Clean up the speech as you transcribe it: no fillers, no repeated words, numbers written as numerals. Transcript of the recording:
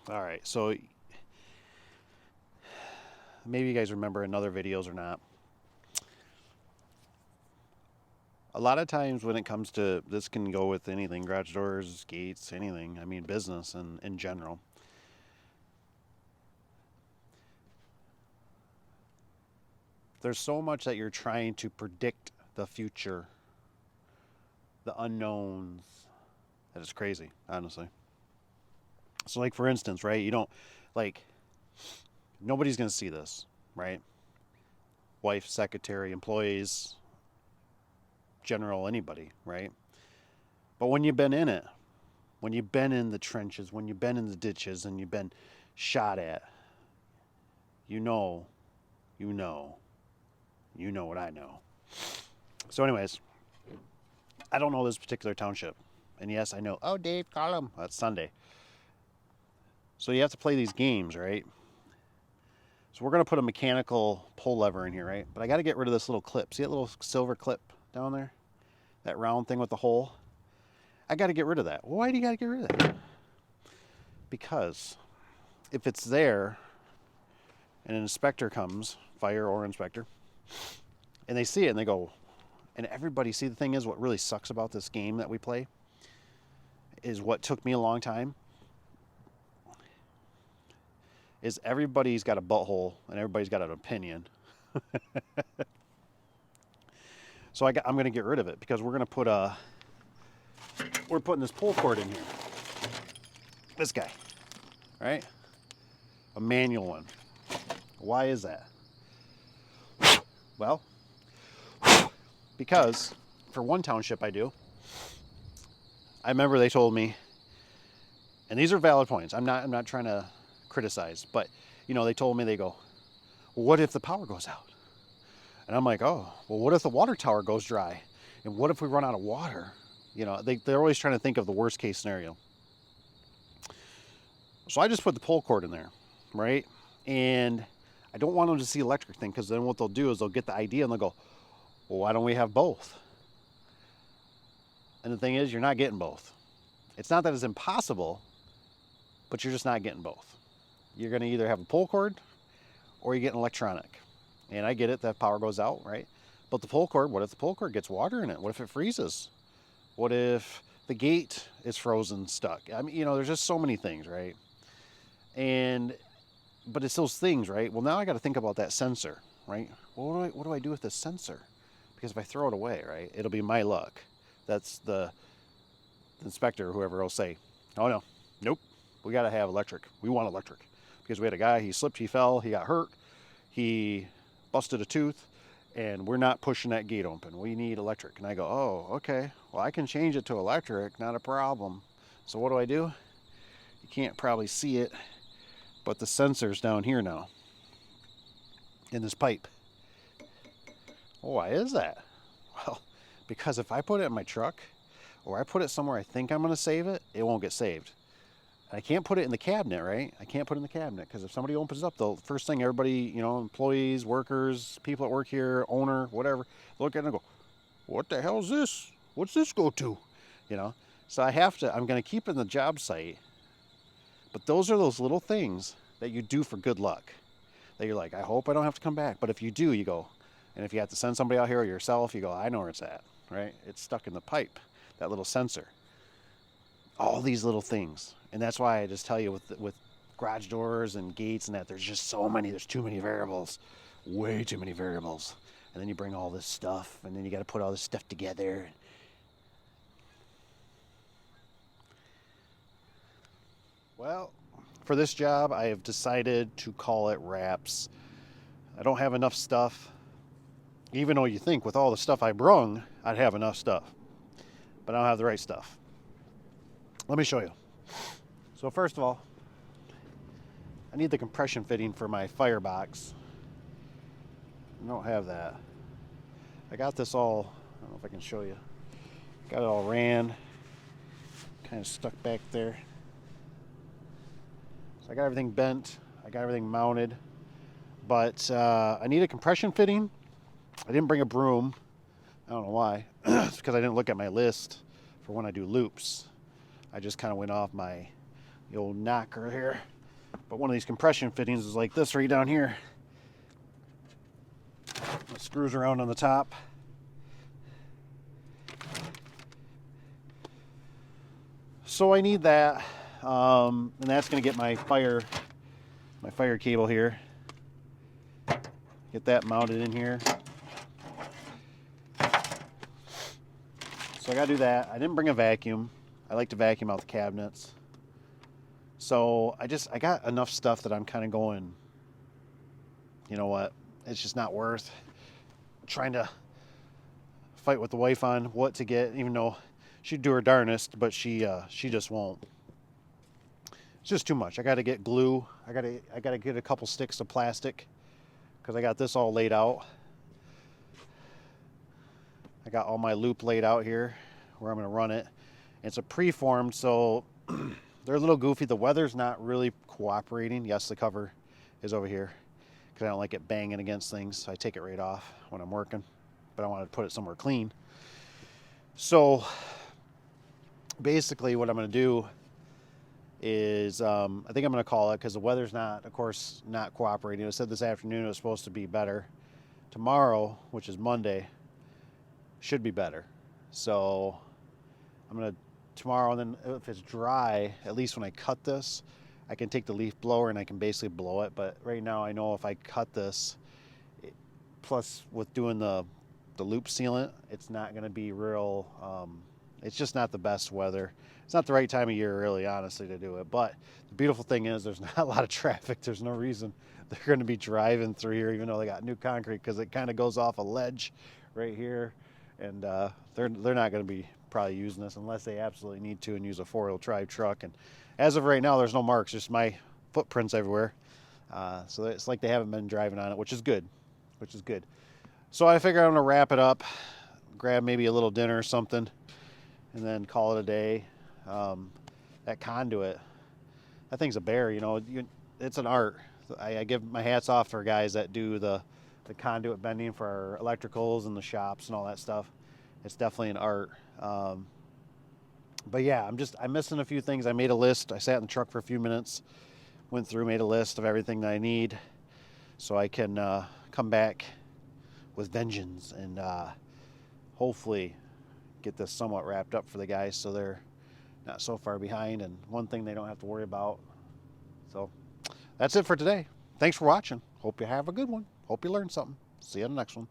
All right, so maybe you guys remember in other videos or not. A lot of times when it comes to this, can go with anything, garage doors, gates, anything. I mean, business and in general. There's so much that you're trying to predict the future, the unknowns, that is crazy, honestly. So, like, for instance, right, you don't, like, nobody's going to see this, right? Wife, secretary, employees, general, anybody, right? But when you've been in it, when you've been in the trenches, when you've been in the ditches and you've been shot at, you know, you know, you know what I know. So, anyways, I don't know this particular township. And yes, I know, oh, Dave, call him. That's Sunday. So you have to play these games, right? So we're going to put a mechanical pull lever in here, right? But I got to get rid of this little clip. See that little silver clip down there? That round thing with the hole? I got to get rid of that. Well, why do you got to get rid of that? Because if it's there and an inspector comes, fire or inspector, and they see it and they go, and everybody, see, the thing is, what really sucks about this game that we play is what took me a long time is everybody's got a butthole and everybody's got an opinion. So I'm going to get rid of it because we're putting this pull cord in here. This guy, right? A manual one. Why is that? Well, because for one township I remember they told me, and these are valid points. I'm not trying to criticize, but they told me, they go, well, what if the power goes out? And I'm like, oh, well, what if the water tower goes dry? And what if we run out of water? They're always trying to think of the worst case scenario. So I just put the pull cord in there, right? And I don't want them to see electric thing, because then what they'll do is they'll get the idea and they'll go, well, why don't we have both? And the thing is, you're not getting both. It's not that it's impossible, but you're just not getting both. You're going to either have a pull cord or you get an electronic. And I get it, that power goes out, right? But the pull cord, what if the pull cord gets water in it? What if it freezes? What if the gate is frozen, stuck? I mean, there's just so many things, right? But it's those things, right? Well, now I got to think about that sensor, right? Well, what do I do with this sensor? Because if I throw it away, right, it'll be my luck. That's the inspector or whoever will say, oh, no, nope, we got to have electric. We want electric. Because we had a guy, he slipped, he fell, he got hurt, he busted a tooth, and we're not pushing that gate open. We need electric. And I go, oh, okay, well, I can change it to electric, not a problem. So what do? You can't probably see it, but the sensor's down here now in this pipe. Well, why is that? Well, because if I put it in my truck or I put it somewhere I think I'm going to save it, it won't get saved. And I can't put it in the cabinet, right? I can't put it in the cabinet because if somebody opens it up, the first thing everybody, employees, workers, people that work here, owner, whatever, look at it and go, what the hell is this? What's this go to? So I'm going to keep it in the job site. But those are those little things that you do for good luck. That you're like, I hope I don't have to come back. But if you do, you go, and if you have to send somebody out here or yourself, you go, I know where it's at, right? It's stuck in the pipe, that little sensor. All these little things. And that's why I just tell you with garage doors and gates and that, there's just so many, there's too many variables. Way too many variables. And then you bring all this stuff, and then you got to put all this stuff together. Well, for this job, I have decided to call it wraps. I don't have enough stuff. Even though you think with all the stuff I brung, I'd have enough stuff. But I don't have the right stuff. Let me show you. So first of all, I need the compression fitting for my firebox. I don't have that. I got this all, I don't know if I can show you. Got it all ran, kind of stuck back there. So I got everything bent, I got everything mounted, but I need a compression fitting. I didn't bring a broom. I don't know why. It's because I didn't look at my list for when I do loops. I just kind of went off my the old knocker here. But one of these compression fittings is like this right down here. It screws around on the top. So I need that, and that's going to get my fire cable here. Get that mounted in here. So I got to do that. I didn't bring a vacuum. I like to vacuum out the cabinets. So I got enough stuff that I'm kind of going, you know what, it's just not worth trying to fight with the wife on what to get, even though she'd do her darnest, but she just won't. It's just too much. I got to get glue. I got to get a couple sticks of plastic because I got this all laid out. I got all my loop laid out here where I'm going to run it. It's a preformed, so they're a little goofy. The weather's not really cooperating. Yes, the cover is over here because I don't like it banging against things. So I take it right off when I'm working, but I want to put it somewhere clean. So basically what I'm going to do is I think I'm going to call it because the weather's not, of course, not cooperating. It said this afternoon it was supposed to be better. Tomorrow, which is Monday, should be better. So I'm going to tomorrow, and then if it's dry, at least when I cut this, I can take the leaf blower and I can basically blow it. But right now I know if I cut this, plus with doing the loop sealant, it's not going to be real, it's just not the best weather. It's not the right time of year, really, honestly, to do it. But the beautiful thing is there's not a lot of traffic. There's no reason they're going to be driving through here, even though they got new concrete, because it kind of goes off a ledge right here. And they're not going to be probably using this unless they absolutely need to and use a four-wheel drive truck. And as of right now, there's no marks, just my footprints everywhere. So it's like they haven't been driving on it, which is good, So I figure I'm going to wrap it up, grab maybe a little dinner or something, and then call it a day. That conduit, that thing's a bear, it's an art. I give my hats off for guys that do the conduit bending for our electricals and the shops and all that stuff. It's definitely an art. But yeah, I'm missing a few things. I made a list. I sat in the truck for a few minutes, went through, made a list of everything that I need so I can come back with vengeance and hopefully get this somewhat wrapped up for the guys so they're not so far behind, and one thing they don't have to worry about. So that's it for today. Thanks for watching. Hope you have a good one. Hope you learned something. See you on the next one.